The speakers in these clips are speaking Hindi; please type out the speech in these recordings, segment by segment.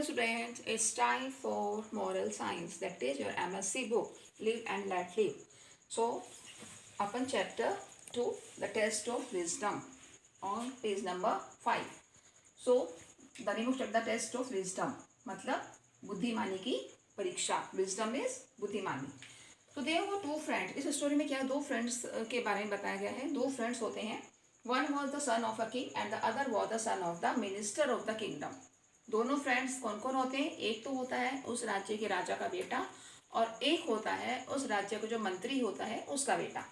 students, it's time for moral science, that is your MSc book, Live and Let Live. So, upon chapter 2, the test of wisdom, on page number 5. So, the name of chapter, the test of wisdom, मतलब बुद्धिमानी की परीक्षा. Wisdom is बुद्धिमानी. तो there were two friends. इस स्टोरी में क्या है, दो फ्रेंड्स के बारे में बताया गया है. दो फ्रेंड्स होते हैं. One was the son of a king and the other was the son of the minister of the kingdom. दोनों फ्रेंड्स कौन कौन होते हैं? एक तो होता है उस राज्य के राजा का बेटा और एक होता है उस राज्य का जो मंत्री होता है उसका बेटा.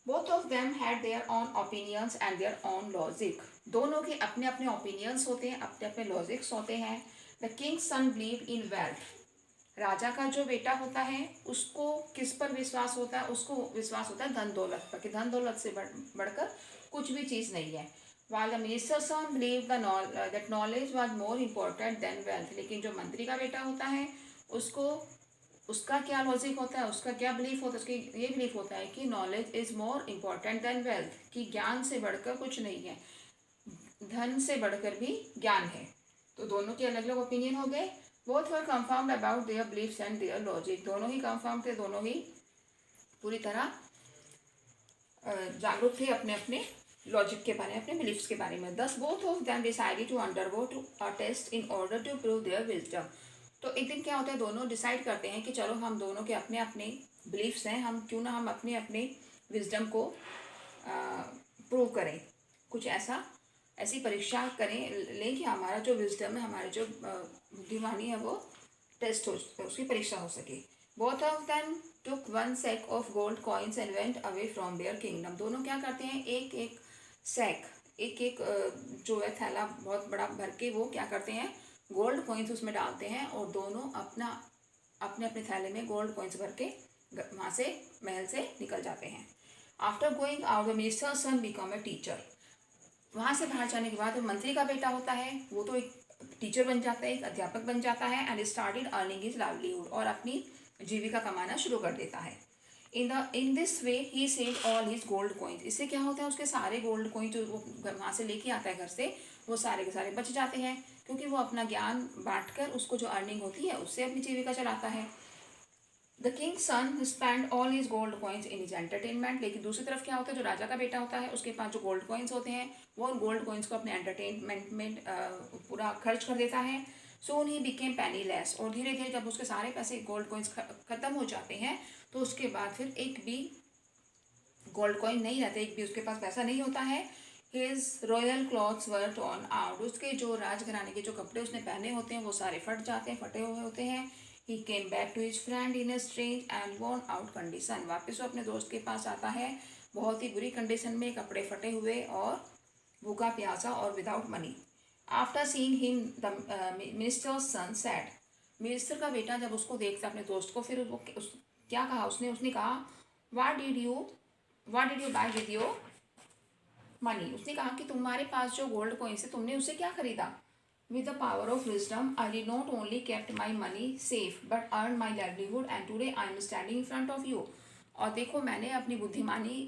Both of them had their own opinions and their own logic. दोनों के अपने अपने opinions होते हैं, अपने अपने logics होते हैं. The king's son believed in wealth. राजा का जो बेटा होता है उसको किस पर विश्वास होता है? उसको विश्वास होता है धन दौलत पर, कि धन दौलत से बढ़कर कुछ भी चीज़ नहीं है. While the minister's son believed that knowledge was more important than wealth. लेकिन जो मंत्री का बेटा होता है उसको उसका क्या लॉजिक होता है, उसका क्या बिलीफ होता है? उसकी ये बिलीफ होता है कि knowledge is more important than wealth, कि ज्ञान से बढ़कर कुछ नहीं है, धन से बढ़कर भी ज्ञान है. तो दोनों के अलग अलग ओपिनियन हो गए. Both were confirmed about their beliefs and their logic. दोनों ही कंफर्म थे, दोनों ही पूरी तरह जागरूक थे अपने अपने लॉजिक के बारे में, अपने बिलीफ्स के बारे में. Thus both of them decided to undergo a test in order to prove their wisdom. तो एक दिन क्या होता है, दोनों डिसाइड करते हैं कि चलो हम दोनों के अपने अपने बिलीफ्स हैं, हम क्यों ना हम अपने अपने विजडम को प्रूव करें, कुछ ऐसी परीक्षा करें लें कि हमारा जो विजडम है, हमारी जो बुद्धिमानी है वो टेस्ट हो, उसकी परीक्षा हो सके. Both of them took one sack of gold coins and went away from their kingdom. दोनों क्या करते हैं, एक एक सैक, एक एक जो है थैला बहुत बड़ा भर के वो क्या करते हैं, गोल्ड कॉइन्स उसमें डालते हैं और दोनों अपने अपने थैले में गोल्ड कॉइन्स भर के वहाँ से महल से निकल जाते हैं. After going out the minister's son become a teacher. वहाँ से बाहर जाने के बाद मंत्री का बेटा होता है वो तो एक टीचर बन जाता है, एक अध्यापक बन जाता है. And started earning his livelihood, और अपनी जीविका कमाना शुरू कर देता है. In this way he save all his gold coins. इससे क्या होता है, उसके सारे गोल्ड कॉइन जो वो वहाँ से लेके आता है घर से, वो सारे के सारे बच जाते हैं, क्योंकि वो अपना ज्ञान बांटकर उसको जो अर्निंग होती है उससे अपनी जीविका चलाता है. The king son spend all his gold coins in his entertainment. लेकिन दूसरी तरफ क्या होता है, जो राजा का बेटा होता है उसके पास जो गोल्ड कॉइन्स होते हैं वो उन गोल्ड कॉइन्स को अपने एंटरटेनमेंट में पूरा खर्च कर देता है. सोन ही बिकेम पेनीलेस. और धीरे धीरे जब उसके सारे पैसे गोल्ड कॉइन्स खत्म हो जाते हैं तो उसके बाद फिर एक भी गोल्ड कॉइन नहीं रहते, एक भी उसके पास पैसा नहीं होता है. हिज रॉयल क्लॉथ्स वर टॉर्न आउट. उसके जो राजघराने के जो कपड़े उसने पहने होते हैं वो सारे फट जाते हैं, फटे हुए होते हैं. He came back to his friend in a strange and worn out condition. वापस वो अपने दोस्त के पास आता है बहुत ही बुरी कंडीशन में, कपड़े फटे हुए और भूखा प्यासा और without money. After seeing him the minister's son said. Minister का बेटा जब उसको देखता अपने दोस्त को, फिर वो क्या कहा उसने कहा, what did you buy with your money. उसने कहा कि तुम्हारे पास जो गोल्ड कॉइन्स है तुमने उससे क्या खरीदा. With the power of wisdom I did not only kept my money safe but earn my livelihood and today I am standing in front of you. और देखो, मैंने अपनी बुद्धिमानी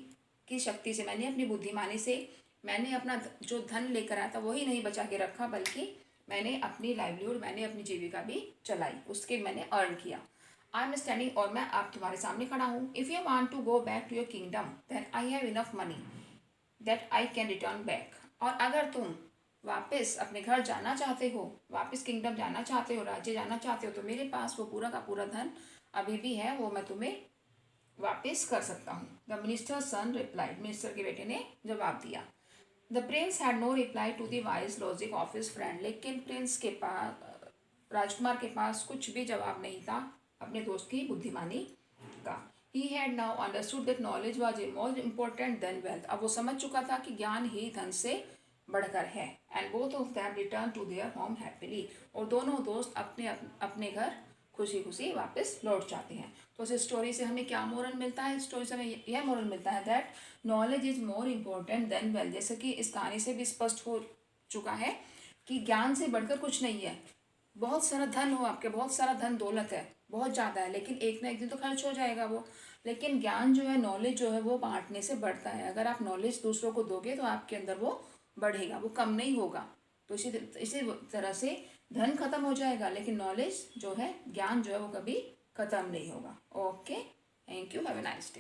की शक्ति से, मैंने अपना जो धन लेकर आया था वही नहीं बचा के रखा, बल्कि मैंने अपनी लाइवलीहुड, मैंने अपनी जीविका भी चलाई, उसके मैंने अर्न किया. आई एम स्टैंडिंग, और मैं आप तुम्हारे सामने खड़ा हूँ. If you want to go back to your kingdom then I have enough money that I can return back. और अगर तुम वापस अपने घर जाना चाहते हो, वापस किंगडम जाना चाहते हो, राज्य जाना चाहते हो, तो मेरे पास वो पूरा का पूरा धन अभी भी है, वो मैं तुम्हें वापस कर सकता हूँ. The minister son replied. Minister के बेटे ने जवाब दिया. The prince had no reply to the wise logic of his friend. लेकिन प्रिंस के पास, राजकुमार के पास कुछ भी जवाब नहीं था अपने दोस्त की बुद्धिमानी का. He had now understood that knowledge was more important then wealth. अब वो समझ चुका था कि ज्ञान ही धन से बढ़कर है. And both of them return to their home happily. और दोनों दोस्त अपने अपने घर खुशी खुशी वापस लौट जाते हैं. तो इस स्टोरी से हमें क्या मोरल मिलता है? स्टोरी से हमें यह मोरल मिलता है that knowledge is more important then wealth. जैसे कि इस कहानी से भी स्पष्ट हो चुका है कि ज्ञान से बढ़कर कुछ नहीं है. बहुत सारा धन हो, आपके बहुत सारा धन दौलत है, बहुत ज़्यादा है, लेकिन एक ना एक दिन तो खर्च हो जाएगा वो. लेकिन ज्ञान जो है, नॉलेज जो है, वो बांटने से बढ़ता है. अगर आप नॉलेज दूसरों को दोगे तो आपके अंदर वो बढ़ेगा, वो कम नहीं होगा. तो इसी तरह से धन खत्म हो जाएगा लेकिन नॉलेज जो है, ज्ञान जो है वो कभी खत्म नहीं होगा। Okay, thank you, have a nice day.